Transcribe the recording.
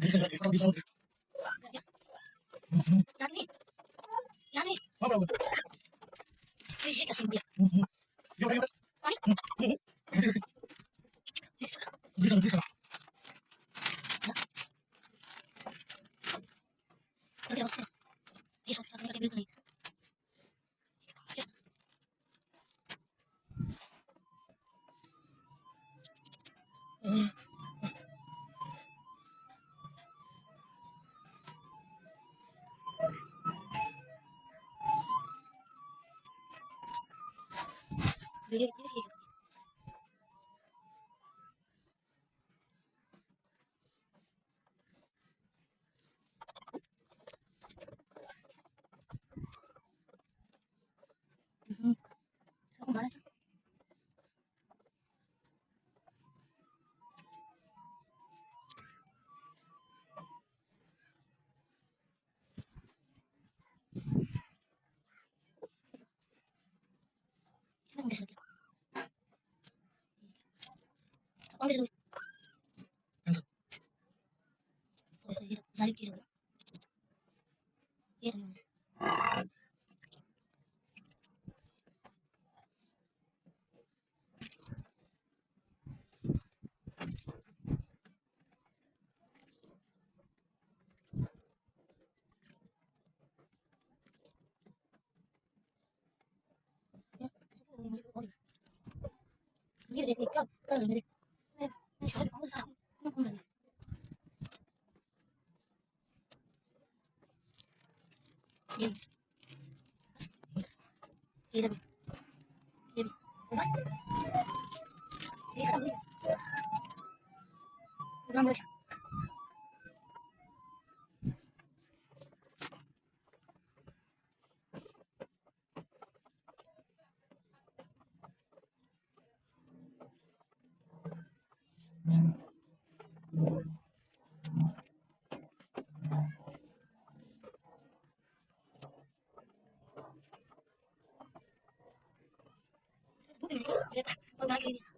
Yani, yani, ini kasih dia. Ani, nanti aku sih. Ini soal tadi bilang nih. Ya, dia sih. Saya kemana sih? Saya udah selesai. Aku ambil dulu. Oh, iya, salib gitu. Iya, teman. Ya, saya mau beli kopi. Dia dari kau, kau dari. Saya kamu sah. Kamu dari. Dia, dia dari. Dia, bebas. Dia sekarang beli. Udah mulai. Dia, dia, dia lagi ini.